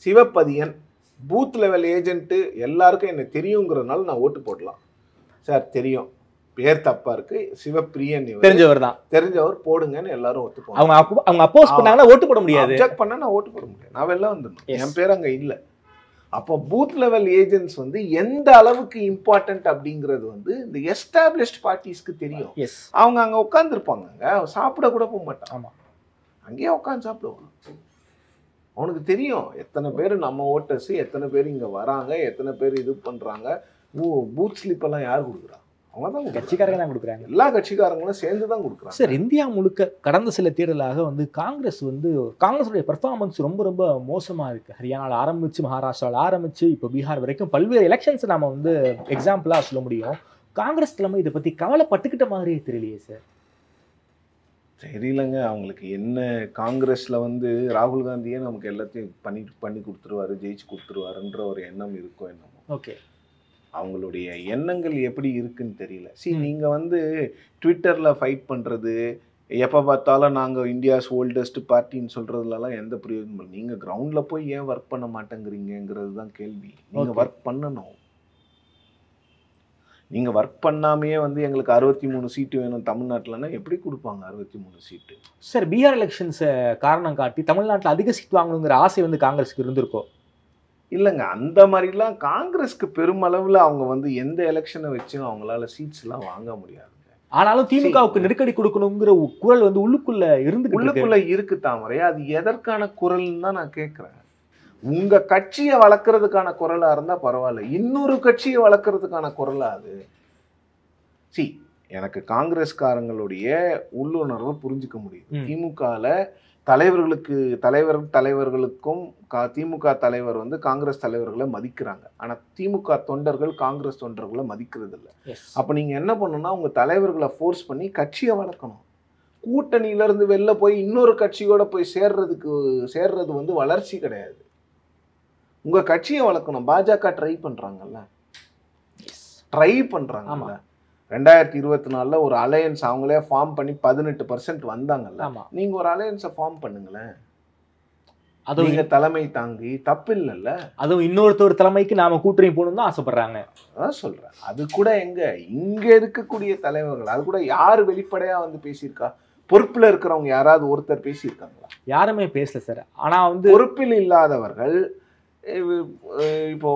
சிவப்பதியன் பூத் லெவல் ஏஜென்ட், எல்லாருக்கும் என்ன தெரியுங்கிறதுனால நான் ஓட்டு போடலாம். சார் தெரியும், பேர் தப்பா இருக்கு, சிவப்பிரியன் தெரிஞ்சவர் தான், தெரிஞ்சவர் போடுங்கன்னு எல்லாரும் ஒத்துப்போம். அவங்க அப்போஸ் பண்ணாங்கன்னா ஓட்டு போட முடியாது, அப்ஜெக்ட் பண்ணா நான் ஓட்டு போட முடியாது, நான் வெளில வந்துடணும், என் பேர் அங்க இல்ல. அப்போ பூத் லெவல் ஏஜென்ட்ஸ் வந்து எந்த அளவுக்கு இம்பார்ட்டன்ட் அப்படிங்கிறது வந்து இந்த எஸ்டாப்ளிஷ்ட் பார்ட்டிஸ்க்கு தெரியும். அவங்க அங்க உட்காந்துருப்பாங்க, சாப்பிட கூட போக மாட்டாங்க, அங்கேயே உட்காந்து சாப்பிடுவாங்க. அவனுக்கு தெரியும் எத்தனை பேர் நம்ம ஓட்டர்ஸ், எத்தனை பேர் இங்க வராங்க, எத்தனை பேர் இது பண்றாங்க. பூத் ஸ்லிப் எல்லாம் யார் கொடுக்குறா? அவங்க தான் கட்சிக்காரங்க தான் கொடுக்குறாங்க. எல்லா கட்சிக்காரங்களும் சேர்ந்து தான் கொடுக்குறாங்க. சார், இந்தியா முழுக்க கடந்த சில தேர்தலாக வந்து காங்கிரஸுடைய பெர்ஃபார்மன்ஸ் ரொம்ப ரொம்ப மோசமா இருக்கு. ஹரியானாவில் ஆரம்பிச்சு, மகாராஷ்டிராவில் ஆரம்பிச்சு, இப்போ பீகார் வரைக்கும் பல்வேறு எலெக்ஷன்ஸ் நம்ம வந்து எக்ஸாம்பிளா சொல்ல முடியும். காங்கிரஸ் தலைமை இதை பத்தி கவலைப்பட்டுக்கிட்ட மாதிரியே தெரியலையே சார். தெரியலங்க, அவங்களுக்கு என்ன, காங்கிரஸ்ல வந்து ராகுல் காந்தியே நமக்கு எல்லாத்தையும் பண்ணி கொடுத்துருவாரு, ஜெயிச்சு கொடுத்துருவாருன்ற ஒரு எண்ணம் இருக்கும் என்னமோ. ஓகே, அவங்களுடைய எண்ணங்கள் எப்படி இருக்குன்னு தெரியல. நீங்க வந்து ட்விட்டர்ல ஃபைட் பண்றது, எப்போ பார்த்தாலும் நாங்கள் இந்தியாஸ் ஓல்டஸ்ட் பார்ட்டின்னு சொல்றதுலலாம் எந்த பிரயோஜனம் இல்லை. நீங்க கிரவுண்ட்ல போய் ஏன் ஒர்க் பண்ண மாட்டேங்கிறீங்கிறது தான் கேள்வி. நீங்க ஒர்க் பண்ணணும். நீங்க ஒர்க் பண்ணாமையே வந்து எங்களுக்கு 63 சீட்டு வேணும் தமிழ்நாட்டில்னா எப்படி கொடுப்பாங்க 63 சீட்டு? சார், பீகார் எலெக்ஷன்ஸை காரணம் காட்டி தமிழ்நாட்டில் அதிக சீட் வாங்கணுங்கிற ஆசை வந்து காங்கிரஸுக்கு இருந்திருக்கோ? இல்லைங்க, அந்த மாதிரிலாம் காங்கிரஸ்க்கு பெருமளவில் அவங்க வந்து எந்த எலெக்ஷனை வச்சும் அவங்களால சீட்ஸ்லாம் வாங்க முடியாதுங்க. ஆனாலும் திமுகவுக்கு நெருக்கடி கொடுக்கணுங்கிற குரல் வந்து உள்ளுக்குள்ள இருக்கு தாமரை. அது எதற்கான குரல்னு தான் நான் கேட்கிறேன். உங்க கட்சியை வளர்க்கறதுக்கான குரலா இருந்தா பரவாயில்ல, இன்னொரு கட்சியை வளர்க்கறதுக்கான குரலா அது? எனக்கு காங்கிரஸ்காரங்களுடைய உள்ளுணர்வை புரிஞ்சுக்க முடியும். திமுகல தலைவர்களுக்கும் திமுக தலைவர் வந்து காங்கிரஸ் தலைவர்களை மதிக்கிறாங்க. ஆனா திமுக தொண்டர்கள் காங்கிரஸ் தொண்டர்களை மதிக்கிறது இல்லை. அப்ப நீங்க என்ன பண்ணணும்னா உங்க தலைவர்களை ஃபோர்ஸ் பண்ணி கட்சியை வளர்க்கணும். கூட்டணியில இருந்து வெளில போய் இன்னொரு கட்சியோட போய் சேர்றது வந்து வளர்ச்சி கிடையாது. உங்க கட்சியை வளர்க்கணும். பாஜக ட்ரை பண்றாங்கல்ல. 2024 ஒரு அலையன்ஸ் அவங்களே ஃபார்ம் பண்ணி 18% வந்தாங்கல்ல. நீங்க ஒரு அலையன்ஸை ஃபார்ம் பண்ணுங்களேன். நீங்க தலைமை தாங்கி தப்பு இல்லைல்ல. அதுவும் இன்னொருத்தர் தலைமைக்கு நாம கூட்டணி போகணும்னு தான் ஆசைப்படுறாங்க. அதான் சொல்றேன். அது கூட இங்க இருக்கக்கூடிய தலைவர்கள் அது கூட யாரு வெளிப்படையா வந்து பேசியிருக்கா? பொறுப்புல இருக்கிறவங்க யாராவது ஒருத்தர் பேசியிருக்காங்களா? யாருமே பேசல சார். ஆனா வந்து பொறுப்பில் இல்லாதவர்கள் இப்போ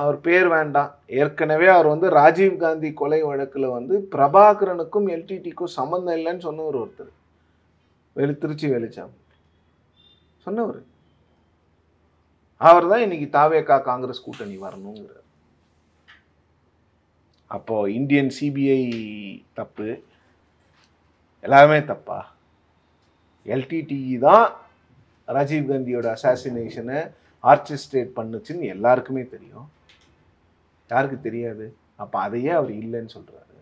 அவர் பேர் வேண்டாம், ஏற்கனவே அவர் வந்து ராஜீவ்காந்தி கொலை வழக்குல வந்து பிரபாகரனுக்கும் எல்டிடிக்கும் சம்மந்தம் இல்லைன்னு சொன்னவர் ஒருத்தர், திருச்சி வெளிச்சாமி சொன்னவர். அவர் தான் இன்னைக்கு தாவேகா காங்கிரஸ் கூட்டணி வரணுங்கிறார். அப்போ இந்தியன் சிபிஐ தப்பு, எல்லாமே தப்பா? எல்டிடி தான் ராஜீவ்காந்தியோட அசாசினேஷனை ஆர்கெஸ்ட்ரேட் பண்ணுச்சுன்னு எல்லாருக்குமே தெரியும். யாருக்கு தெரியாது? அப்போ அதையே அவர் இல்லைன்னு சொல்றாரு.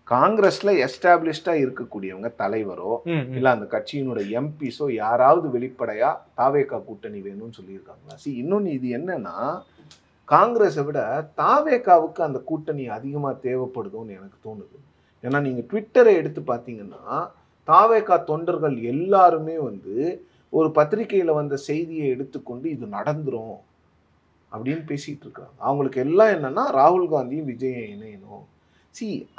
காங்கிரஸ்ல எஸ்டாப்ளிஷ்டா இருக்கக்கூடியவங்க தலைவரோ இல்லை அந்த கட்சியினோட எம்பிஸோ யாராவது வெளிப்படையா தாவேகா கூட்டணி வேணும்னு சொல்லியிருக்காங்களா? இன்னொன்று இது என்னன்னா, காங்கிரஸை விட தாவேகாவுக்கு அந்த கூட்டணி அதிகமாக தேவைப்படுதுன்னு எனக்கு தோணுது. ஏன்னா நீங்க ட்விட்டரை எடுத்து பார்த்தீங்கன்னா தாவேகா தொண்டர்கள் எல்லாருமே வந்து ஒரு பத்திரிகையில வந்த செய்தியை எடுத்துக்கொண்டு இது நடந்துரும் அப்படின்னு பேசிட்டு இருக்காங்க. அவங்களுக்கு எல்லாம் என்னன்னா ராகுல் காந்தியும் விஜயும் இணையணும்.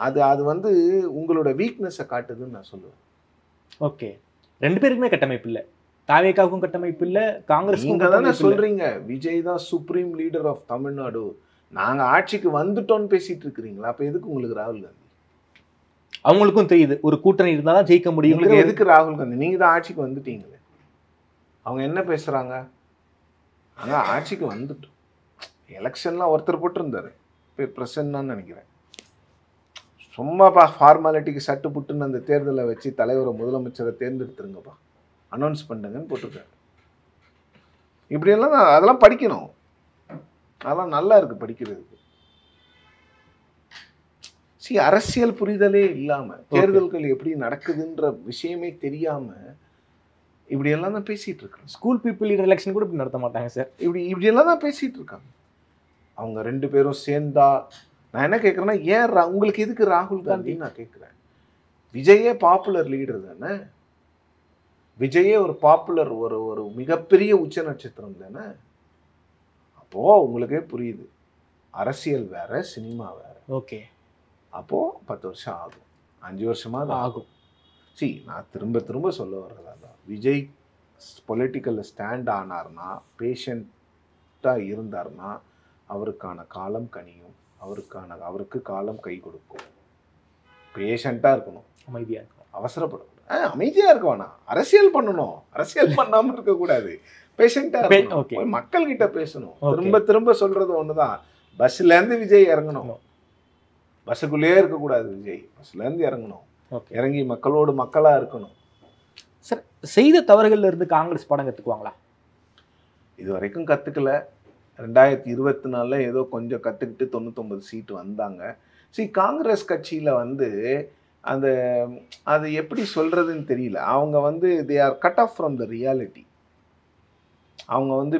அது வந்து உங்களோட வீக்னஸை காட்டுதுன்னு நான் சொல்லுவேன். ஓகே, ரெண்டு பேருக்குமே கட்டமைப்பு இல்லை. தாவேகாவுக்கும் கட்டமைப்பு இல்லை, காங்கிரஸுக்கும். நீங்க தானே சொல்றீங்க விஜய் தான் சுப்ரீம் லீடர் ஆஃப் தமிழ்நாடு, நாங்க ஆட்சிக்கு வந்துட்டோம்னு பேசிட்டு இருக்கிறீங்களா? அப்ப எதுக்கு உங்களுக்கு ராகுல் காந்தி? அவங்களுக்கும் தெரியுது ஒரு கூட்டணி இருந்தாதான் ஜெயிக்க முடியும். எதுக்கு ராகுல் காந்தி? நீங்க தான் ஆட்சிக்கு வந்துட்டீங்களே. அவங்க என்ன பேசுறாங்க? நாங்க ஆட்சிக்கு வந்துட்டோம். எலெக்ஷன்லாம் ஒருத்தர் போட்டிருந்தாரு, பிரசன்னான்னு நினைக்கிறேன். சும்மாப்பா ஃபார்மாலிட்டிக்கு சட்டு புட்டுன்னு அந்த தேர்தலை வச்சு தலைவரை முதலமைச்சரை தேர்ந்தெடுத்துருங்கப்பா, அனௌன்ஸ் பண்ணுங்கன்னு போட்டிருக்காரு. இப்படியெல்லாம் அதெல்லாம் படிக்கணும். அதெல்லாம் நல்லா இருக்கு படிக்கிறதுக்கு. அரசியல் புரிதலே இல்லாம, தேர்தல்கள் எப்படி நடக்குதுன்ற விஷயமே தெரியாம இப்படி எல்லாம் தான் பேசிட்டு இருக்காங்க. ஸ்கூல் பீப்புள் லீடர் எலெக்ஷன் கூட இப்படி நடத்த மாட்டாங்க சார். இப்படி எல்லாம் தான் பேசிட்டு இருக்காங்க. அவங்க ரெண்டு பேரும் சேர்ந்தா நான் என்ன கேட்குறேன்னா, ஏன் உங்களுக்கு எதுக்கு ராகுல் காந்தின்னு நான் கேட்குறேன். விஜயே பாப்புலர் லீடர் தானே. விஜயே ஒரு பாப்புலர் ஒரு மிகப்பெரிய உச்ச நட்சத்திரம் தானே. அப்போ உங்களுக்கே புரியுது, அரசியல் வேற சினிமா வேற. ஓகே, அப்போ 10 வருஷம் ஆகும், 5 வருஷமா தான் ஆகும். நான் திரும்ப சொல்ல வர்றதா தான், விஜய் பொலிட்டிக்கல் ஸ்டாண்ட் ஆனார்னா, பேஷண்ட்டாக இருந்தார்னா அவருக்கான காலம் கனியும், அவருக்கு காலம் கை கொடுக்கும். பேஷண்ட்டாக இருக்கணும், அமைதியாக இருக்கணும், அவசரப்படணும். அமைதியாக இருக்க வேணாம், அரசியல் பண்ணணும். அரசியல் பண்ணாமல் இருக்கக்கூடாது, பேஷண்ட்டாக இருக்கணும், மக்கள்கிட்ட பேசணும். திரும்ப சொல்றது ஒண்ணுதான், பஸ்லேருந்து விஜய் இறங்கணும், பஸ்ஸுக்குள்ளேயே இருக்கக்கூடாது. விஜய் பஸ்லேருந்து இறங்கணும், இறங்கி மக்களோடு மக்களா இருக்கணும். சார், செய்த தவறுகள்ல இருந்து காங்கிரஸ் படம் கத்துக்குவாங்களா? இது வரைக்கும் கத்துக்கல. 2024 ஏதோ கொஞ்சம் கத்துக்கிட்டு 99 சீட்டு வந்தாங்க. காங்கிரஸ் கட்சியில வந்து அது எப்படி சொல்றதுன்னு தெரியல. அவங்க வந்து they are cut off from the reality. அவங்க வந்து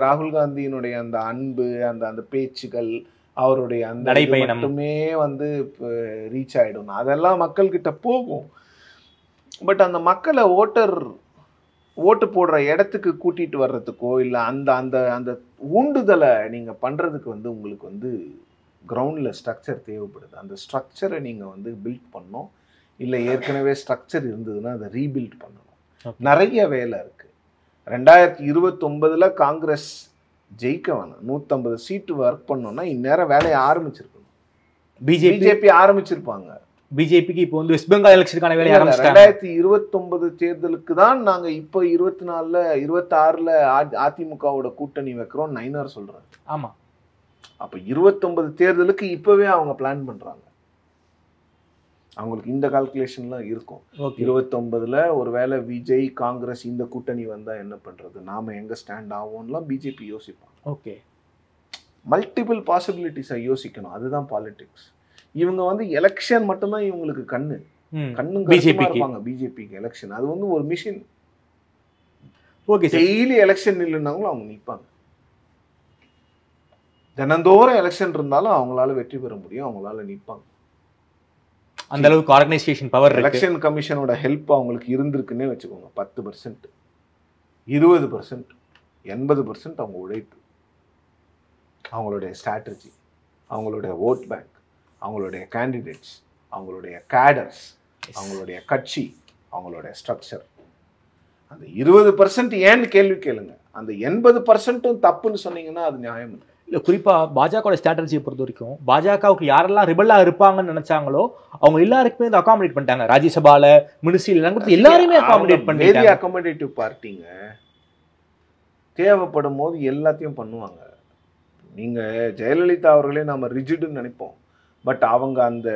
ராகுல் காந்தியினுடைய அந்த அன்பு, அந்த பேச்சுகள், அவருடைய அந்த நடைபயணம் மட்டுமே வந்து ரீச் ஆயிடும். அதெல்லாம் மக்கள்கிட்ட போகும். பட் அந்த மக்களை ஓட்டு போடுற இடத்துக்கு கூட்டிட்டு வர்றதுக்கோ இல்லை அந்த ஊண்டுதலை நீங்க பண்றதுக்கு வந்து உங்களுக்கு வந்து கிரவுண்ட்ல ஸ்ட்ரக்சர் தேவைப்படுது. அந்த ஸ்ட்ரக்சரை நீங்க வந்து பில்ட் பண்ணணும். இல்லை ஏற்கனவே ஸ்ட்ரக்சர் இருந்ததுன்னா அதை ரீபில்ட் பண்ணணும். நிறைய வேலை இருக்கு. 2029 காங்கிரஸ் ஜெயிக்க வேணும். 150 சீட்டு ஒர்க் பண்ணோம்னா இந்நேரம் வேலையை ஆரம்பிச்சிருக்கணும். பிஜேபி ஆரம்பிச்சிருப்பாங்க. பிஜேபிக்கு இப்போ வந்து வெஸ்ட் பெங்கால் எலெக்ஷனுக்கான வேலையை ஆரம்பிச்சிட்டாங்க. 2029 தேர்தலுக்கு தான் நாங்க இப்போ 24ல 26ல அதிமுகவோட கூட்டணி வைக்கிறோம் நைனார் சொல்றாங்க. ஆமா, அப்ப 29 தேர்தலுக்கு இப்பவே அவங்க பிளான் பண்றாங்க. அவங்களுக்கு இந்த கால்குலேஷன்லாம் இருக்கும். 29ல ஒருவேளை விஜய் காங்கிரஸ் இந்த கூட்டணி வந்தா என்ன பண்றது, நாம எங்க ஸ்டாண்ட் ஆகும்லாம் பிஜேபி யோசிப்பாங்க. ஓகே, மல்டிபிள் பாசிபிலிட்டிஸை யோசிக்கணும். அதுதான் பாலிடிக்ஸ். இவங்க வந்து எலெக்ஷன் மட்டும்தான் இவங்களுக்கு கண்ணும் இருப்பாங்க. பிஜேபிக்கு எலெக்ஷன் அது வந்து ஒரு மிஷின். ஓகே, டெய்லி எலெக்ஷன் இல்லைன்னாங்களும் அவங்க நிற்பாங்க. தினந்தோறும் எலெக்ஷன் இருந்தாலும் அவங்களால வெற்றி பெற முடியும், அவங்களால நிற்பாங்க. அந்த அளவுக்கு ஆர்கனைசேஷன் பவர். எலெக்ஷன் கமிஷனோட ஹெல்ப் அவங்களுக்கு இருந்திருக்குன்னே வச்சுக்கோங்க. 10%, 20%, 80% அவங்க உழைப்பு, அவங்களுடைய ஸ்ட்ராட்டஜி, அவங்களுடைய ஓட் பேங்க், அவங்களுடைய கேண்டிடேட்ஸ், அவங்களுடைய கேடர்ஸ், அவங்களுடைய கட்சி, அவங்களுடைய ஸ்ட்ரக்சர். அந்த 20% ஏன்னு கேள்வி கேளுங்க. அந்த 80%ம் தப்புன்னு சொன்னீங்கன்னா அது நியாயம் இல்லை. இல்லை, குறிப்பாக பாஜகவோட ஸ்ட்ராட்டஜியை பொறுத்த வரைக்கும் பாஜகவுக்கு யாரெல்லாம் ரிபல்லாக இருப்பாங்கன்னு நினைச்சாங்களோ அவங்க எல்லாருக்குமே இதை அகாமடேட் பண்ணிட்டாங்க. ராஜ்யசபால மினிஸ்ட்ரி எல்லாம் கொடுத்து எல்லாருமே அகாமடேட் பண்ணி அகாமடேட்டிவ் பார்ட்டிங்க தேவைப்படும் போது எல்லாத்தையும் பண்ணுவாங்க. நீங்க ஜெயலலிதா அவர்களே நாம ரிஜிடுன்னு நினைப்போம். பட் அவங்க அந்த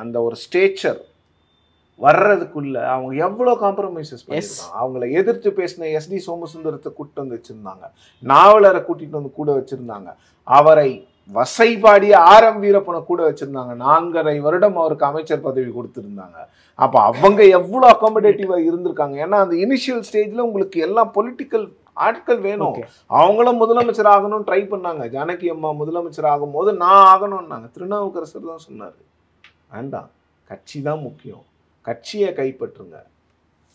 அந்த ஒரு ஸ்டேச்சர் வர்றதுக்குள்ள அவங்க எவ்வளோ காம்ப்ரமைசஸ் பண்ணியிருக்காங்க. அவங்கள எதிர்த்து பேசின SD சோமசுந்தரத்தை கூட்டிட்டு வந்து வச்சிருந்தாங்க, நாவலரை கூட்டிட்டு வந்து கூட வச்சிருந்தாங்க, அவரை வசைபாடிய RM வீரப்பனை கூட வச்சிருந்தாங்க, 4.5 வருடம் அவருக்கு அமைச்சர் பதவி கொடுத்திருந்தாங்க. அப்போ அவங்க எவ்வளோ அகாமடேட்டிவா இருந்திருக்காங்க. ஏன்னா அந்த இனிஷியல் ஸ்டேஜ்ல உங்களுக்கு எல்லாம் பொலிட்டிக்கல் ஆட்கள் வேணும். அவங்களும் முதலமைச்சர் ஆகணும்னு ட்ரை பண்ணாங்க. ஜானகி அம்மா முதலமைச்சர் ஆகும் போது நான் ஆகணும்னாங்க. திருநாவுக்கரசர் தான் சொன்னார், வேண்டாம், கட்சி தான் முக்கியம், கட்சியை கைப்பற்றுங்க,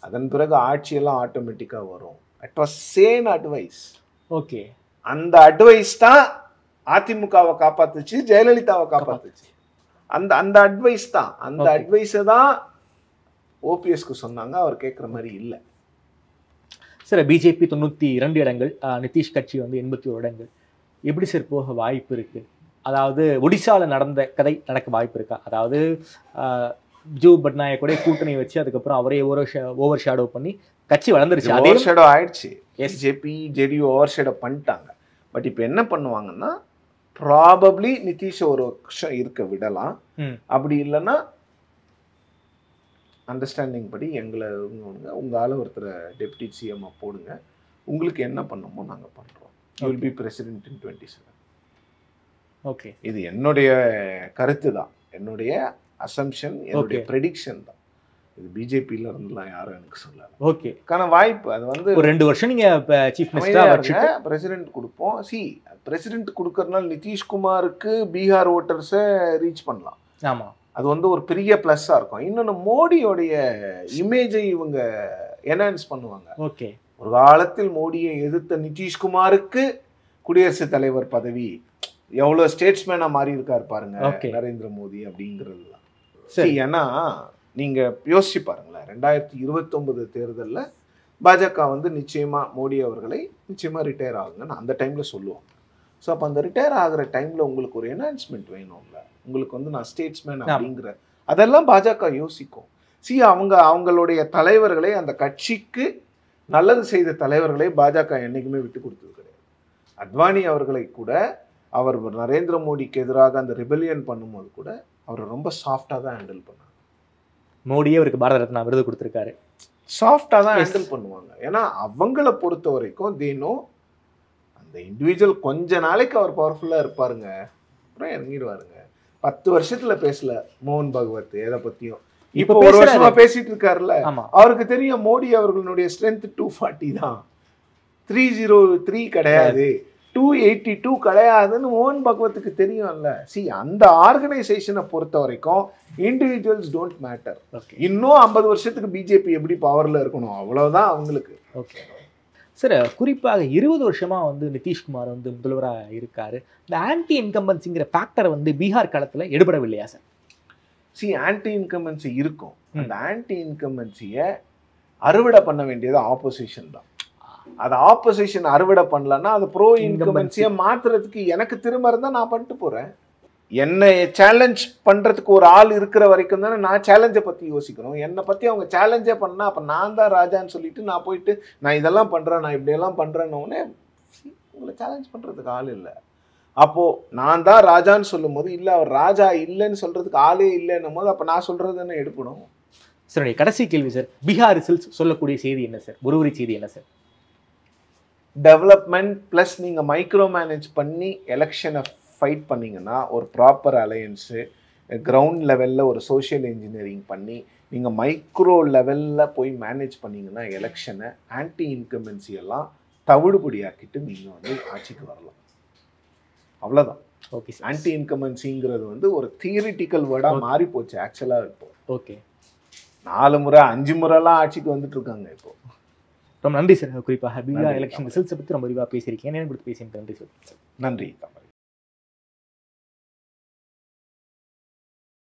அதன் பிறகு ஆட்சியெல்லாம் ஆட்டோமேட்டிக்காக வரும். It was same advice. Okay, அந்த அட்வைஸ் தான் அதிமுகவை காப்பாத்துச்சு, ஜெயலலிதாவை காப்பாத்துச்சு. அந்த அந்த அட்வைஸ் தான், அந்த அட்வைஸை தான் ஓபிஎஸ்க்கு சொன்னாங்க. அவர் கேட்குற மாதிரி இல்லை. சார், பிஜேபி 92 இடங்கள், நிதிஷ் கட்சி வந்து 81 இடங்கள். எப்படி சார் போக வாய்ப்பு இருக்கு? அதாவது ஒடிசாவில் நடந்த கதை நடக்க வாய்ப்பு இருக்கா? அதாவது பிஜு பட்நாயக் கூட்டணி வச்சு அதுக்கப்புறம் அவரே ஓவர் ஷேடோ பண்ணி கட்சி வளர்ந்துருச்சு. ஓவர் ஷேடோ ஆயிடுச்சு. பிஜேபி ஜேடியு ஓவர் ஷேடோ பண்ணிட்டாங்க. பட் இப்போ என்ன பண்ணுவாங்கன்னா ப்ராபப்ளி நிதிஷ் ஒரு வருஷம் இருக்க விடலாம். அப்படி இல்லைன்னா அண்டர்ஸ்டாண்டிங் படி எங்களை உங்கள் ஆளு ஒருத்தரை டெப்டி சிஎம் போடுங்க, உங்களுக்கு என்ன பண்ணணுமோ நாங்கள் பண்ணுறோம், you will be president in 27. Okay, இது என்னுடைய கருத்து தான், என்னுடைய அசம்ஷன், என்னுடைய ப்ரெடிக்ஷன் தான். இது பிஜேபியில இருந்துலாம் யாரும் எனக்கு சொல்லல. ஓகே, கான வாய்ப்பு அது வந்து ஒரு 2 வருஷம் நீங்க சீஃப் மினிஸ்டரா வச்சுட்டு பிரசிடென்ட் கொடுப்போம். பிரசிடென்ட் கொடுக்கறதுனால நிதிஷ்குமாருக்கு பீகார் ஓட்டர்ஸை ரீச் பண்ணலாம். ஆமா, அது வந்து ஒரு பெரிய ப்ளஸ்ஸாக இருக்கும். இன்னொன்று மோடியோடைய இமேஜை இவங்க என்ஹான்ஸ் பண்ணுவாங்க. ஓகே, ஒரு காலத்தில் மோடியை எதிர்த்த நிதிஷ்குமாருக்கு குடியரசுத் தலைவர் பதவி, எவ்வளோ ஸ்டேட்ஸ்மேனாக மாறி இருக்காரு பாருங்க நரேந்திர மோடி அப்படிங்கிறது தான். சரி, ஏன்னா நீங்கள் யோசிச்சு பாருங்களேன், 2029 தேர்தலில் பாஜக வந்து நிச்சயமாக மோடி அவர்களை நிச்சயமாக ரிட்டையர் ஆகுங்கன்னு அந்த டைமில் சொல்லுவாங்க. ஸோ அப்போ அந்த ரிட்டையர் ஆகிற டைமில் உங்களுக்கு ஒரு என்ஹான்ஸ்மெண்ட் வேணும்ல, உங்களுக்கு வந்து நான் ஸ்டேட்ஸ்மேன் அப்படிங்கிற அதெல்லாம் பாஜக யோசிக்கும். அவங்களுடைய தலைவர்களை, அந்த கட்சிக்கு நல்லது செய்த தலைவர்களை பாஜக என்றைக்குமே விட்டு கொடுத்தது கிடையாது. அத்வானி அவர்களை கூட அவர் நரேந்திர மோடிக்கு எதிராக அந்த ரிபெலியன் பண்ணும்போது கூட அவர் ரொம்ப சாஃப்டாக தான் ஹேண்டில் பண்ணாங்க. மோடியே அவருக்கு பாரத ரத்னா விருது கொடுத்துருக்காரு. சாஃப்டாக தான் ஹேண்டில் பண்ணுவாங்க. ஏன்னா அவங்கள பொறுத்த வரைக்கும் தேனோ அந்த இண்டிவிஜுவல் கொஞ்ச நாளைக்கு அவர் பவர்ஃபுல்லாக இருப்பாருங்க, அப்புறம் இறங்கிடுவாருங்க. 10 வருஷத்துல பேசல மோகன் பகவத் எதை பத்தியும். இப்போ ஒரு வருஷமா பேசிட்டு இருக்காருல்ல, அவருக்கு தெரியும் மோடி அவர்களுடைய ஸ்ட்ரென்த் 240 தான், 303 கிடையாது, 282 கிடையாதுன்னு மோகன் பகவத்துக்கு தெரியும்ல. அந்த ஆர்கனைசேஷனை பொறுத்த வரைக்கும் இண்டிவிஜுவல்ஸ் டோன்ட் மேட்டர். இன்னும் 50 வருஷத்துக்கு பிஜேபி எப்படி பவர்ல இருக்கணும் அவ்வளவுதான் அவங்களுக்கு. ஓகே சார், குறிப்பாக 20 வருஷமா வந்து நிதிஷ்குமார் வந்து முதல்வராக இருக்காரு. இந்த ஆன்டி இன்கம்பன்சிங்கிற ஃபேக்டர் வந்து பீகார் காலத்துல எடுபடவில்லையா சார்? ஆன்டி இன்கம்பன்சி இருக்கும். அந்த ஆன்டி இன்கம்பன்சியை அறுவடை பண்ண வேண்டியது ஆப்போசிஷன் தான். அது ஆப்போசிஷன் அறுவடை பண்ணலன்னா அது ப்ரோ இன்கம்பன்சியை மாத்துறதுக்கு எனக்கு திரும்ப இருந்தால் நான் பண்ணிட்டு போகிறேன். என்னை சேலஞ்ச் பண்றதுக்கு ஒரு ஆள் இருக்கிற வரைக்கும் தானே நான் சேலஞ்சை பத்தி யோசிக்கணும். என்னை பத்தி அவங்க சேலஞ்சே பண்ணா அப்ப நான் தான் ராஜான்னு சொல்லிட்டு நான் போயிட்டு நான் இதெல்லாம் பண்றேன், நான் இப்படியெல்லாம் பண்றேன்னு உங்களை சேலஞ்ச் பண்றதுக்கு ஆள் இல்லை. அப்போ நான் தான் ராஜான்னு சொல்லும் போது இல்லை அவர் ராஜா இல்லைன்னு சொல்றதுக்கு ஆளே இல்லைன்னும் போது அப்ப நான் சொல்றது என்ன எடுக்கணும். சார் கடைசி கேள்வி சார், பீகார் ரிசல்ட்ஸ் சொல்லக்கூடிய செய்தி என்ன சார், ஒருவரி செய்தி என்ன சார்? டெவலப்மெண்ட் ப்ளஸ் நீங்கள் மைக்ரோ மேனேஜ் பண்ணி எலெக்ஷனை ஃபைட் பண்ணிங்கன்னா ஒரு ப்ராப்பர் அலையன்ஸு கிரவுண்ட் லெவலில் ஒரு சோஷியல் இன்ஜினியரிங் பண்ணி நீங்கள் மைக்ரோ லெவலில் போய் மேனேஜ் பண்ணிங்கன்னா எலெக்ஷனை ஆன்டி இன்கம்பன்சி எல்லாம் தவிடுபடியாக்கிட்டு நீங்கள் வந்து ஆட்சிக்கு வரலாம். அவ்வளோதான். Okay sir. ஆன்டி இன்கம்பன்சிங்கிறது வந்து ஒரு தியரிட்டிக்கல் வேர்டாக மாறி போச்சு ஆக்சுவலாக. இப்போ ஓகே 4 முறை 5 முறைலாம் ஆட்சிக்கு வந்துட்டு இருக்காங்க இப்போ. ரொம்ப நன்றி சார். குறிப்பாக பீகார் எலெக்ஷன் ரிசல்ட்ஸை பற்றி ரொம்ப விரிவாக பேசியிருக்கேன். என்ன கொடுத்து பேசியிருக்கேன். நன்றி சார். நன்றி.